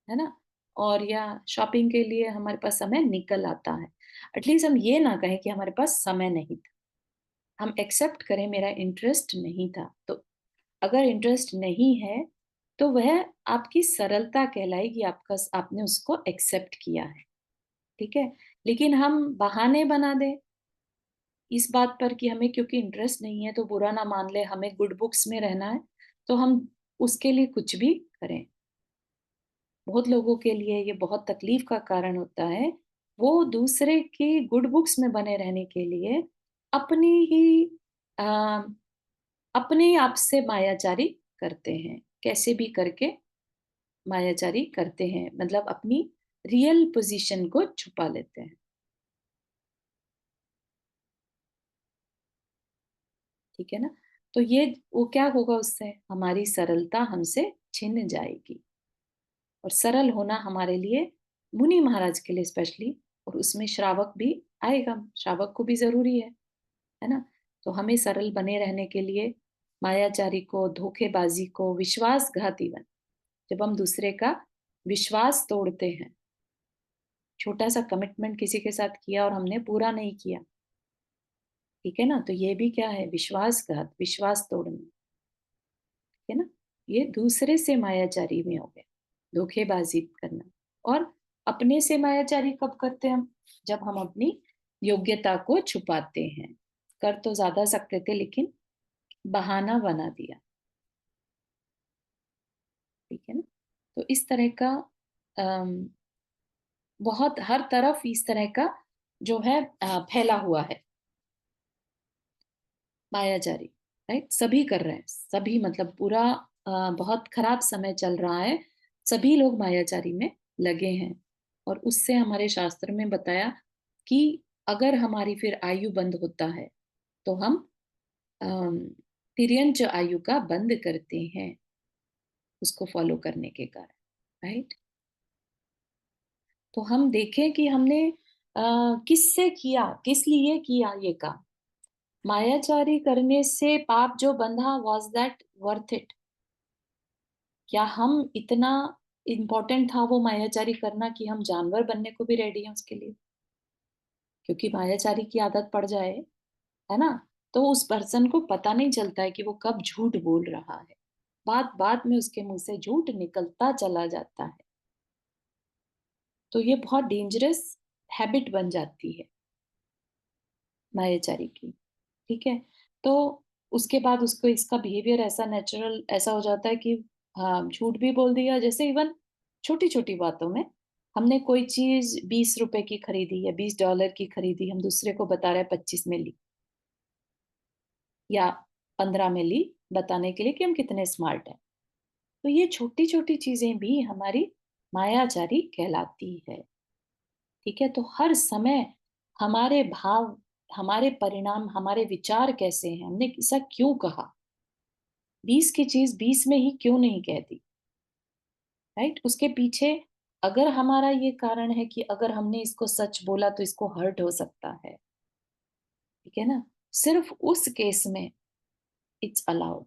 है ना, और या शॉपिंग के लिए हमारे पास समय निकल आता है। एटलीस्ट हम ये ना कहें कि हमारे पास समय नहीं था, हम एक्सेप्ट करें मेरा इंटरेस्ट नहीं था। तो अगर इंटरेस्ट नहीं है तो वह आपकी सरलता कहलाएगी, आपका आपने उसको एक्सेप्ट किया है। ठीक है? लेकिन हम बहाने बना दें इस बात पर कि हमें क्योंकि इंटरेस्ट नहीं है तो बुरा ना मान ले, हमें गुड बुक्स में रहना है, तो हम उसके लिए कुछ भी करें। बहुत लोगों के लिए ये बहुत तकलीफ का कारण होता है। वो दूसरे की गुड बुक्स में बने रहने के लिए अपनी ही आ, अपने आप से मायाचारी करते हैं, कैसे भी करके मायाचारी करते हैं, मतलब अपनी रियल पोजीशन को छुपा लेते हैं। ठीक है ना? तो ये वो क्या होगा, उससे हमारी सरलता हमसे छिन जाएगी। और सरल होना हमारे लिए, मुनि महाराज के लिए स्पेशली, और उसमें श्रावक भी आएगा, श्रावक को भी जरूरी है ना? तो हमें सरल बने रहने के लिए मायाचारी को, धोखेबाजी को, विश्वासघाती बन, जब हम दूसरे का विश्वास तोड़ते हैं, छोटा सा कमिटमेंट किसी के साथ किया और हमने पूरा नहीं किया, ठीक है ना, तो ये भी क्या है, विश्वासघात, विश्वास तोड़ना। ठीक है ना? ये दूसरे से मायाचारी में हो गया, धोखेबाजी करना। और अपने से मायाचारी कब करते हैं हम? जब हम अपनी योग्यता को छुपाते हैं। कर तो ज्यादा सकते थे लेकिन बहाना बना दिया। ठीक है ना? तो इस तरह का अम, बहुत हर तरफ इस तरह का जो है फैला हुआ है मायाजारी। राइट? सभी कर रहे हैं, सभी, मतलब पूरा बहुत खराब समय चल रहा है, सभी लोग मायाचारी में लगे हैं। और उससे हमारे शास्त्र में बताया कि अगर हमारी फिर आयु बंद होता है तो हम अम, तिर्यंच आयु का बंद करते हैं, उसको फॉलो करने के कारण। राइट? तो हम देखें कि हमने किससे किया, किस लिए किया ये काम। मायाचारी करने से पाप जो बंधा, वॉज दैट वर्थ इट? क्या हम इतना इम्पोर्टेंट था वो मायाचारी करना कि हम जानवर बनने को भी रेडी हैं उसके लिए? क्योंकि मायाचारी की आदत पड़ जाए, है ना, तो उस पर्सन को पता नहीं चलता है कि वो कब झूठ बोल रहा है। बात बात में उसके मुंह से झूठ निकलता चला जाता है। तो ये बहुत डेंजरस हैबिट बन जाती है मायाचारी की। ठीक है, तो उसके बाद उसको इसका बिहेवियर ऐसा नेचुरल ऐसा हो जाता है कि हाँ, झूठ भी बोल दिया। जैसे इवन छोटी छोटी बातों में, हमने कोई चीज 20 रुपए की खरीदी या $20 की खरीदी, हम दूसरे को बता रहे हैं 25 में ली या 15 में ली, बताने के लिए कि हम कितने स्मार्ट हैं। तो ये छोटी छोटी चीजें भी हमारी मायाचारी कहलाती है। ठीक है, तो हर समय हमारे भाव, हमारे परिणाम, हमारे विचार कैसे हैं, हमने ऐसा क्यों कहा, 20 की चीज 20 में ही क्यों नहीं कह दी, राइट? उसके पीछे अगर हमारा ये कारण है कि अगर हमने इसको सच बोला तो इसको हर्ट हो सकता है, ठीक है ना, सिर्फ उस केस में इट्स अलाउड,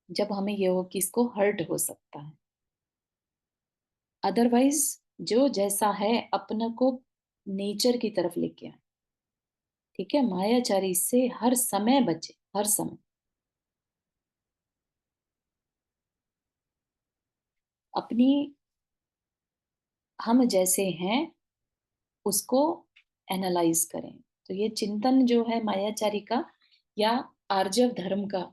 जब हमें ये हो कि इसको हर्ट हो सकता है। अदरवाइज जो जैसा है अपने को नेचर की तरफ लेके आए। ठीक है, मायाचारी से हर समय बचे, हर समय। अपनी, हम जैसे हैं उसको एनालाइज करें। तो ये चिंतन जो है मायाचारी का या आर्जव धर्म का,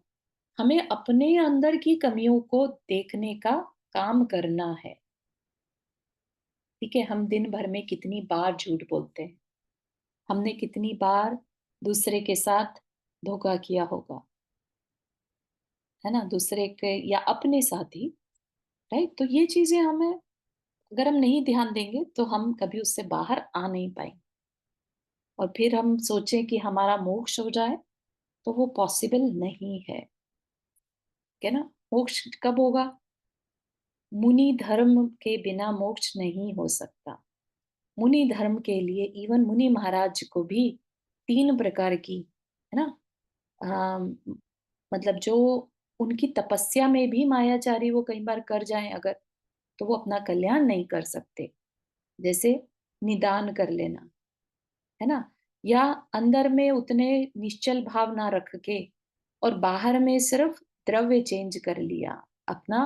हमें अपने अंदर की कमियों को देखने का काम करना है। ठीक है, हम दिन भर में कितनी बार झूठ बोलते हैं, हमने कितनी बार दूसरे के साथ धोखा किया होगा, है ना, दूसरे के या अपने साथ ही, राइट? तो ये चीजें हमें, अगर हम नहीं ध्यान देंगे तो हम कभी उससे बाहर आ नहीं पाएंगे। और फिर हम सोचें कि हमारा मोक्ष हो जाए, तो वो पॉसिबल नहीं है। क्या ना, मोक्ष कब होगा? मुनि धर्म के बिना मोक्ष नहीं हो सकता। मुनि धर्म के लिए इवन मुनि महाराज को भी 3 प्रकार की, है ना, अम, मतलब जो उनकी तपस्या में भी मायाचारी वो कई बार कर जाएं अगर, तो वो अपना कल्याण नहीं कर सकते। जैसे निदान कर लेना, है ना, या अंदर में उतने निश्चल भाव ना रख के और बाहर में सिर्फ द्रव्य चेंज कर लिया, अपना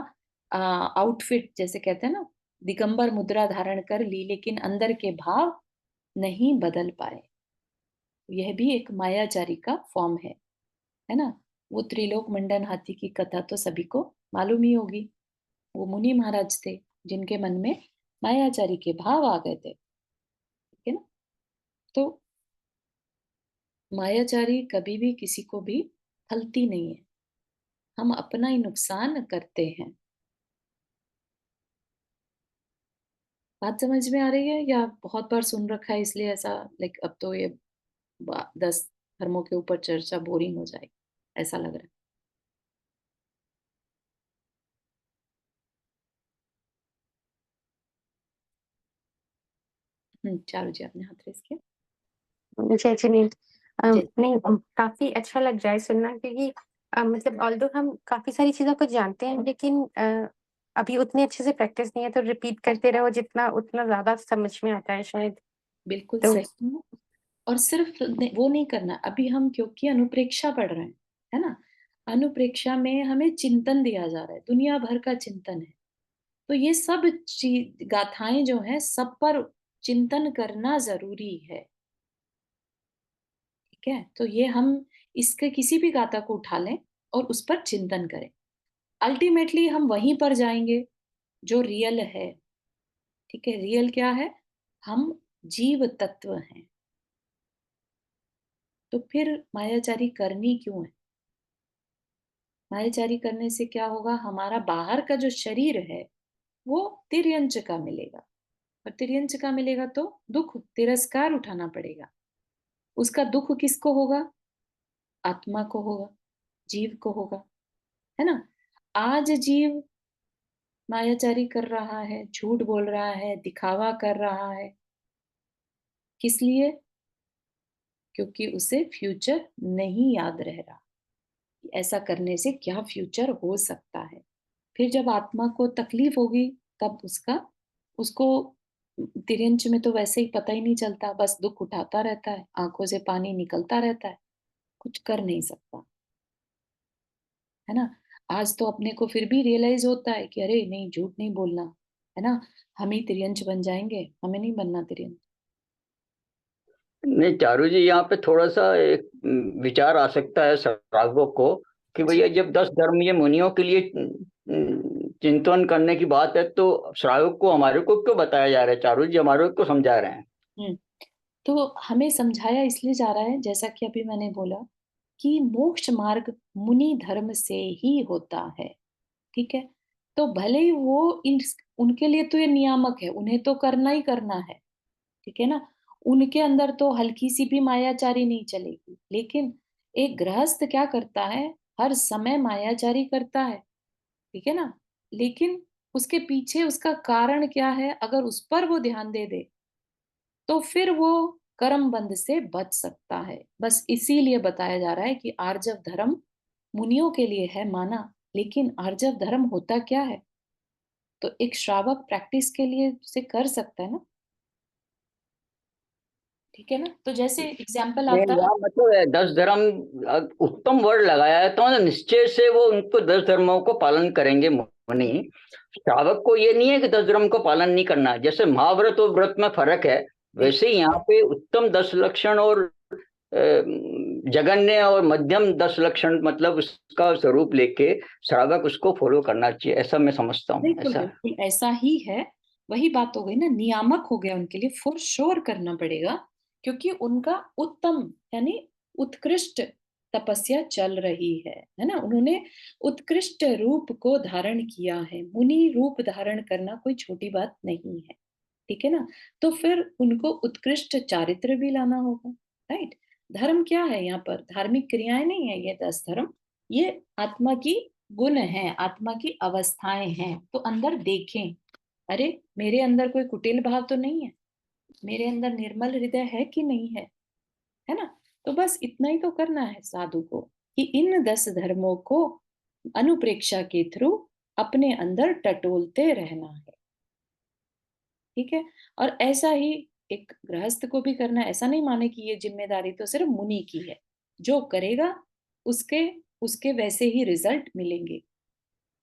आउटफिट जैसे कहते हैं ना, दिगंबर मुद्रा धारण कर ली, लेकिन अंदर के भाव नहीं बदल पाए। यह भी एक मायाचारी का फॉर्म है ना। वो त्रिलोक मंडन हाथी की कथा तो सभी को मालूम ही होगी। वो मुनि महाराज थे जिनके मन में मायाचारी के भाव आ गए थे, ठीक है ना। तो मायाचारी कभी भी किसी को भी फलती नहीं है, हम अपना ही नुकसान करते हैं। बात समझ में आ रही है या बहुत बार सुन रखा है इसलिए ऐसा, लाइक अब तो ये 10 धर्मों के ऊपर चर्चा बोरिंग हो जाएगी, ऐसा लग रहा है। चारू जी आपने हाथ रेस किया। जी, जी, नहीं जय। नहीं काफ़ी अच्छा लग रहा है सुनना क्योंकि मतलब ऑल्दो हम काफ़ी सारी चीज़ों को जानते हैं लेकिन अभी उतने अच्छे से प्रैक्टिस नहीं है तो रिपीट करते रहो जितना उतना ज़्यादा समझ में आता है शायद। बिल्कुल तो सही। और सिर्फ वो नहीं करना, अभी हम क्योंकि अनुप्रेक्षा पढ़ रहे हैं, है ना, अनुप्रेक्षा में हमें चिंतन दिया जा रहा है, दुनिया भर का चिंतन है। तो ये सब चीज गाथाएं जो है सब पर चिंतन करना जरूरी है। ठीक है, तो ये हम इसके किसी भी गाथा को उठा लें और उस पर चिंतन करें, अल्टीमेटली हम वहीं पर जाएंगे जो रियल है। ठीक है, रियल क्या है? हम जीव तत्व हैं। तो फिर मायाचारी करनी क्यों है? मायाचारी करने से क्या होगा? हमारा बाहर का जो शरीर है वो तिर्यंच का मिलेगा, और तिर्यंच का मिलेगा तो दुख तिरस्कार उठाना पड़ेगा। उसका दुख किसको होगा? आत्मा को होगा, जीव को होगा, है ना। आज जीव मायाचारी कर रहा है, झूठ बोल रहा है, दिखावा कर रहा है, किस लिए? क्योंकि उसे फ्यूचर नहीं याद रह रहा, ऐसा करने से क्या फ्यूचर हो सकता है। फिर जब आत्मा को तकलीफ होगी तब उसको तिर्यंच में तो वैसे ही पता ही नहीं चलता, बस दुख उठाता रहता है, आंखों से पानी निकलता रहता है, कुछ कर नहीं सकता, है ना। आज तो अपने को फिर भी रियलाइज होता है कि अरे नहीं, झूठ नहीं बोलना, है ना, हम ही तिर्यंच बन जाएंगे, हमें नहीं बनना तिर्यंच। नहीं चारू जी, यहाँ पे थोड़ा सा एक विचार आ सकता है श्रावक को कि जी। भैया जब 10 धर्म ये मुनियों के लिए चिंतन करने की बात है, तो श्रावक को हमारे को क्यों बताया जा रहा है? चारू जी हमारे को समझा रहे हैं। हम्म तो हमें समझाया इसलिए जा रहा है, जैसा कि अभी मैंने बोला, कि मोक्ष मार्ग मुनि धर्म से ही होता है। ठीक है, तो भले ही वो इन उनके लिए तो ये नियामक है, उन्हें तो करना ही करना है, ठीक है ना। उनके अंदर तो हल्की सी भी मायाचारी नहीं चलेगी, लेकिन एक गृहस्थ क्या करता है, हर समय मायाचारी करता है, ठीक है ना। लेकिन उसके पीछे उसका कारण क्या है, अगर उस पर वो ध्यान दे दे तो फिर वो कर्म बंध से बच सकता है। बस इसीलिए बताया जा रहा है कि आर्जव धर्म मुनियों के लिए है माना, लेकिन आर्जव धर्म होता क्या है, तो एक श्रावक प्रैक्टिस के लिए उसे कर सकता है ना, ठीक है ना। तो जैसे एग्जाम्पल नहीं, आता है। यहाँ मतलब है 10 धर्म, उत्तम वर्ड लगाया है, तो निश्चय से वो उनको 10 धर्मों को पालन करेंगे मुनि। श्रावक को ये नहीं है कि 10 धर्म को पालन नहीं करना। जैसे महाव्रत और व्रत में फर्क है, वैसे ही यहाँ पे उत्तम 10 लक्षण और जगन्य और मध्यम 10 लक्षण, मतलब उसका स्वरूप लेके श्रावक उसको फॉलो करना चाहिए, ऐसा मैं समझता हूँ। बिल्कुल ऐसा है। बिल्कुल ऐसा ही है। वही बात हो गई ना, नियामक हो गया उनके लिए, फॉर श्योर करना पड़ेगा, क्योंकि उनका उत्तम यानी उत्कृष्ट तपस्या चल रही है ना। उन्होंने उत्कृष्ट रूप को धारण किया है, मुनि रूप धारण करना कोई छोटी बात नहीं है, ठीक है ना। तो फिर उनको उत्कृष्ट चारित्र भी लाना होगा, राइट। धर्म क्या है यहाँ पर, धार्मिक क्रियाएं नहीं है ये 10 धर्म, ये आत्मा की गुण है, आत्मा की अवस्थाएं हैं। तो अंदर देखें, अरे मेरे अंदर कोई कुटिल भाव तो नहीं है, मेरे अंदर निर्मल हृदय है कि नहीं है, है ना। तो बस इतना ही तो करना है साधु को, कि इन 10 धर्मों को अनुप्रेक्षा के थ्रू अपने अंदर टटोलते रहना है, ठीक है। और ऐसा ही एक गृहस्थ को भी करना है। ऐसा नहीं माने कि ये जिम्मेदारी तो सिर्फ मुनि की है, जो करेगा उसके उसके वैसे ही रिजल्ट मिलेंगे,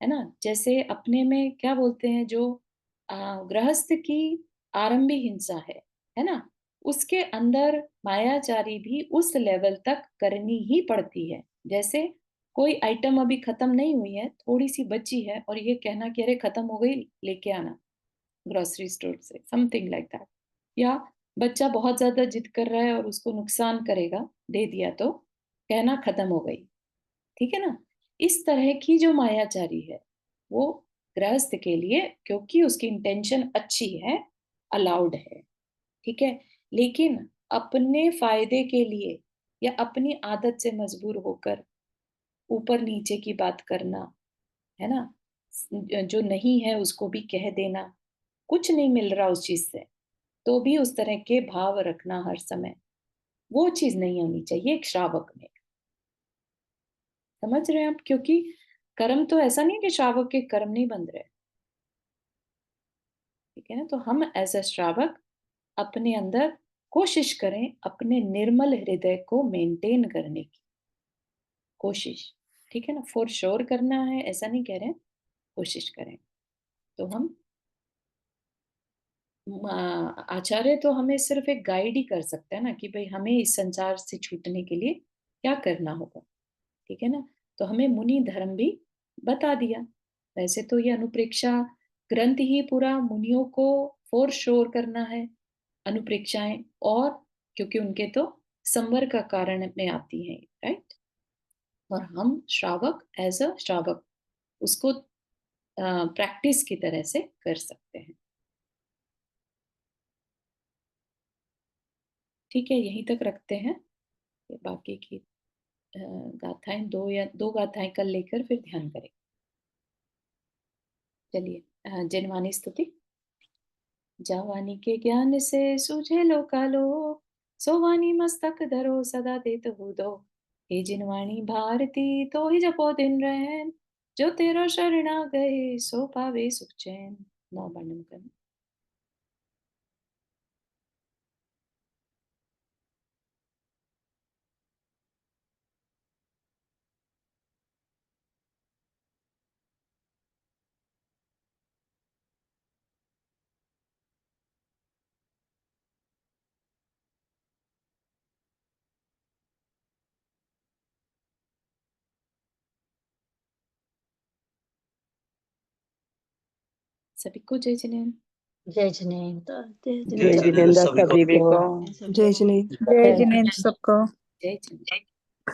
है ना। जैसे अपने में क्या बोलते हैं, जो गृहस्थ की आरंभी हिंसा है ना, उसके अंदर मायाचारी भी उस लेवल तक करनी ही पड़ती है। जैसे कोई आइटम अभी खत्म नहीं हुई है, थोड़ी सी बची है, और ये कहना कि अरे खत्म हो गई, लेके आना ग्रोसरी स्टोर से, समथिंग लाइक दैट। या बच्चा बहुत ज्यादा जिद कर रहा है और उसको नुकसान करेगा, दे दिया तो कहना खत्म हो गई, ठीक है ना। इस तरह की जो मायाचारी है वो गृहस्थ के लिए, क्योंकि उसकी इंटेंशन अच्छी है, अलाउड है, ठीक है। लेकिन अपने फायदे के लिए या अपनी आदत से मजबूर होकर ऊपर नीचे की बात करना, है ना, जो नहीं है उसको भी कह देना, कुछ नहीं मिल रहा उस चीज से तो भी उस तरह के भाव रखना हर समय, वो चीज नहीं होनी चाहिए एक श्रावक में। समझ रहे हैं आप, क्योंकि कर्म तो ऐसा नहीं है कि श्रावक के कर्म नहीं बंध रहे, ठीक है ना। तो हम एज अ श्रावक अपने अंदर कोशिश करें अपने निर्मल हृदय को मेंटेन करने की कोशिश, ठीक है ना। फॉर श्योर करना है ऐसा नहीं कह रहे हैं, कोशिश करें। तो हम आचार्य तो हमें सिर्फ एक गाइड ही कर सकते हैं ना, कि भाई हमें इस संसार से छूटने के लिए क्या करना होगा, ठीक है ना। तो हमें मुनि धर्म भी बता दिया। वैसे तो ये अनुप्रेक्षा ग्रंथ ही पूरा मुनियों को फोर श्योर करना है, अनुप्रेक्षाएं, और क्योंकि उनके तो संवर का कारण में आती हैं, राइट। और हम श्रावक एज अ श्रावक उसको प्रैक्टिस की तरह से कर सकते हैं, ठीक है। यहीं तक रखते हैं, फिर बाकी की गाथाएं, दो गाथाएं कल लेकर फिर ध्यान करें। चलिए, जनवाणी स्तुति। जावानी के ज्ञान से सूझे लोकालोक, सोवानी मस्तक धरो सदा देत हो दो, हे जिनवाणी भारती तो ही जपो दिन रहन, जो तेरा शरणा गए सो पावे सुख चैन। नौ वर्णम करना। सभी को जय जिनेन्द्र। जय जिनेन्द्र। जय जिनेन्द्र सभी को। जय जिनेन्द्र। जय जिनेन्द्र।